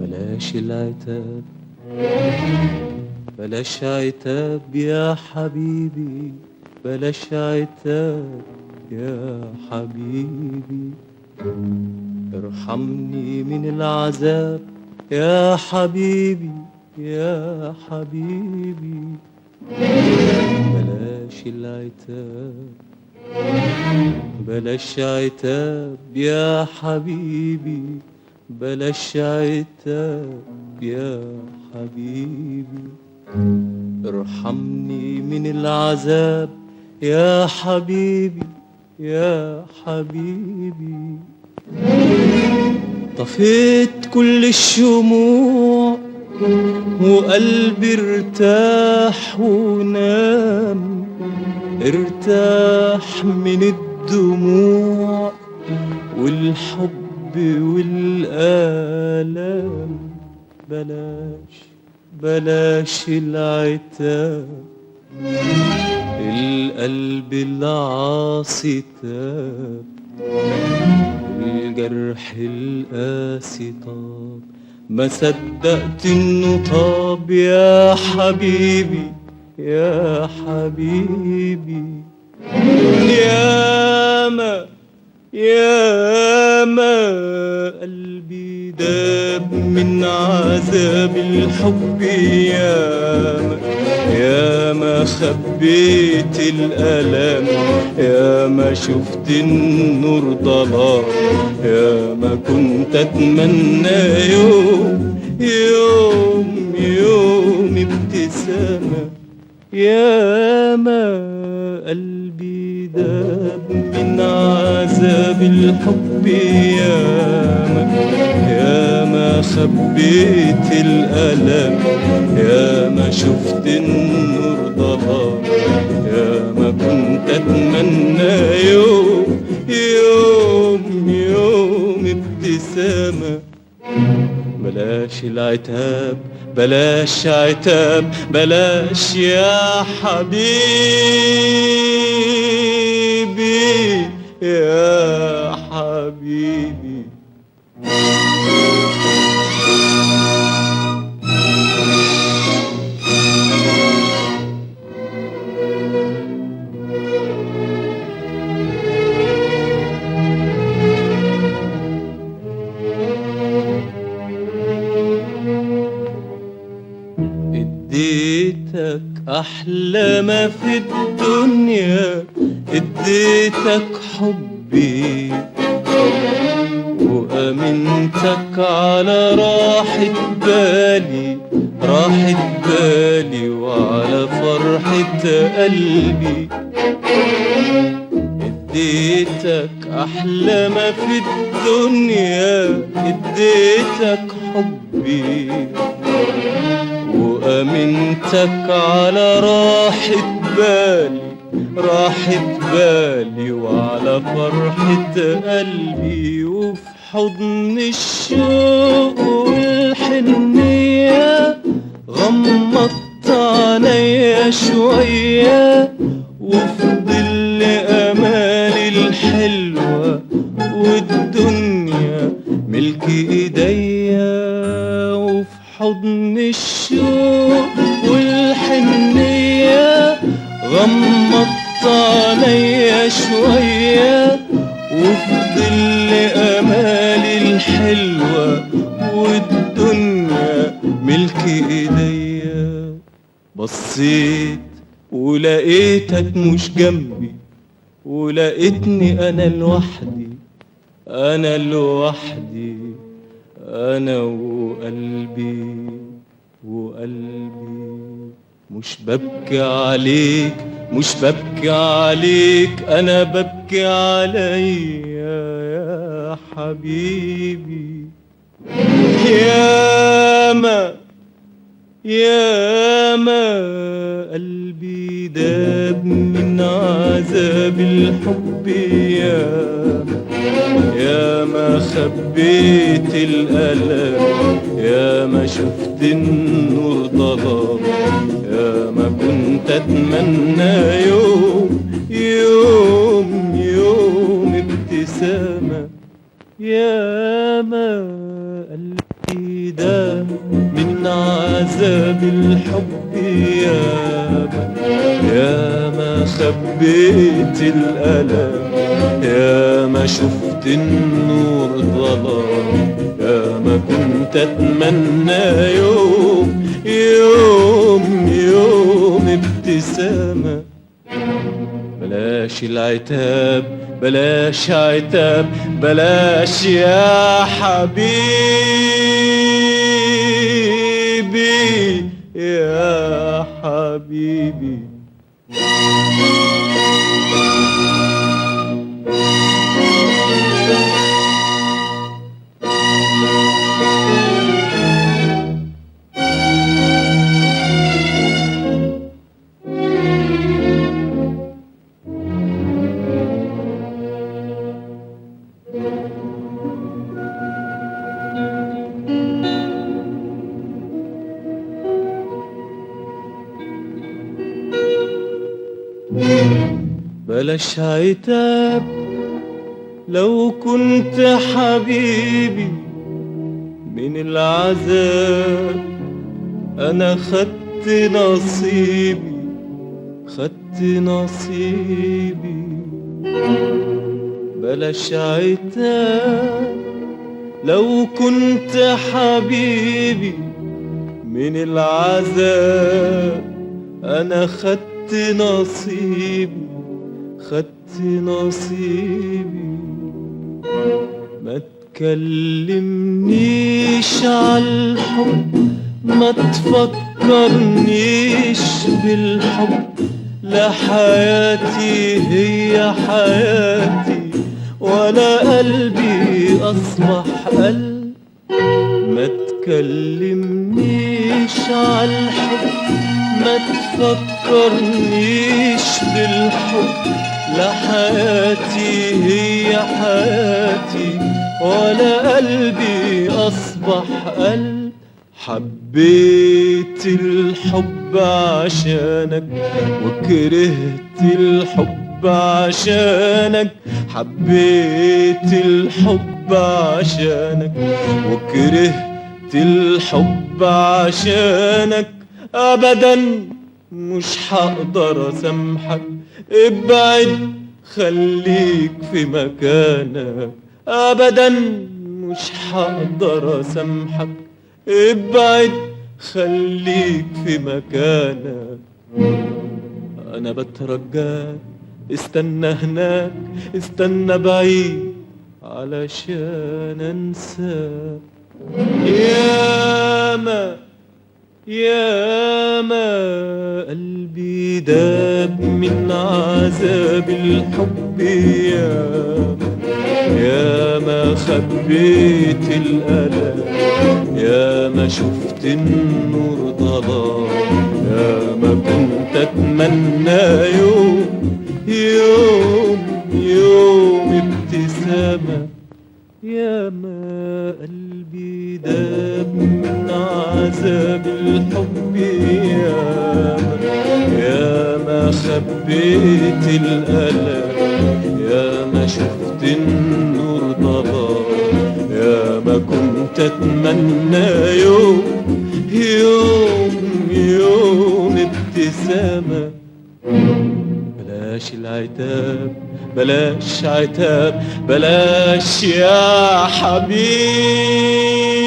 بلاش العتاب بلاش عتاب يا حبيبي، بلاش عتاب يا حبيبي، ارحمني من العذاب يا حبيبي يا حبيبي. بلاش العتاب بلاش عتاب يا حبيبي، بلاش عتاب يا حبيبي، ارحمني من العذاب يا حبيبي يا حبيبي. طفيت كل الشموع وقلبي ارتاح ونام، ارتاح من الدموع والحب والآلام. بلاش العتاب، القلب العاصي تاب، الجرح القاسي طاب، ما صدقت انه طاب يا حبيبي يا حبيبي. ياما قلبي داب من عذاب الحب، ياما خبيت الألم، ياما شفت النور ضلام، ياما كنت أتمنى يوم ابتسامة. ياما قلبي داب من عذاب الحب، ياما خبيت الألم، ياما شفت النور ضلام، ياما كنت أتمنى يوم ابتسامة. بلاش العتاب بلاش عتاب بلاش يا حبيبي يا حبيبي. اديتك احلى ما في الدنيا، اديتك حبي وامنتك على راحة بالي، راحة بالي وعلى فرحة قلبي. اديتك احلى ما في الدنيا، اديتك حبي وأمنتك على راحة بالي، راحة بالي وعلى فرحة قلبي. وفي حضن الشوق والحنية غمضت عينيا شوية، وفي ظل أمالي الحلوة والدنيا ملك إيديا. وفي حضن الشوق والحنية غمضت عينيا شوية، وفي ظل أمالي الحلوة والدنيا ملك إيديا. بصيت ولقيتك مش جنبي، ولقيتني أنا لوحدي، أنا لوحدي، أنا وقلبي مش ببكي عليك مش ببكي عليك أنا ببكي عليا يا حبيبي. ياما ياما قلبي داب من عذاب الحب، ياما خبيت الألم، ياما شفت النور ضلام، ياما كنت أتمنى يوم ابتسامة. ياما قلبي داب من عذاب الحب، ياما خبيت الألم، ياما شفت النور ظلام، ياما كنت أتمنى يوم ابتسامة. بلاش العتاب بلاش عتاب بلاش يا حبيبي يا حبيبي. بلاش عتاب لو كنت حبيبي من العذاب، أنا خدت نصيبي. بلاش عتاب لو كنت حبيبي من العذاب، أنا خدت نصيبي. ما تكلمنيش عالحب، ما تفكرنيش بالحب، لا حياتي هي حياتي ولا قلبي أصبح قلب. ما تكلمنيش عالحب، ما تفكرنيش بالحب، لا حياتي هي حياتي ولا قلبي أصبح قلب. حبيت الحب عشانك وكرهت الحب عشانك، حبيت الحب عشانك وكرهت الحب عشانك. أبداً مش هقدر أسامحك، ابعد خليك في مكانك. أبداً مش هقدر أسامحك، ابعد خليك في مكانك. أنا بترجاك استنى هناك، استنى بعيد علشان أنساك. ياما قلبي داب من عذاب الحب، ياما خبيت الألم، ياما شفت النور ضلام، ياما كنت أتمنى يوم ابتسامة. ياما قلبي داب من عذاب الحب، ياما خبيت الألم، ياما شفت النور ضلام، ياما كنت أتمنى يوم ابتسامة. بلاش العتاب بلاش عتاب بلاش يا حبيبي.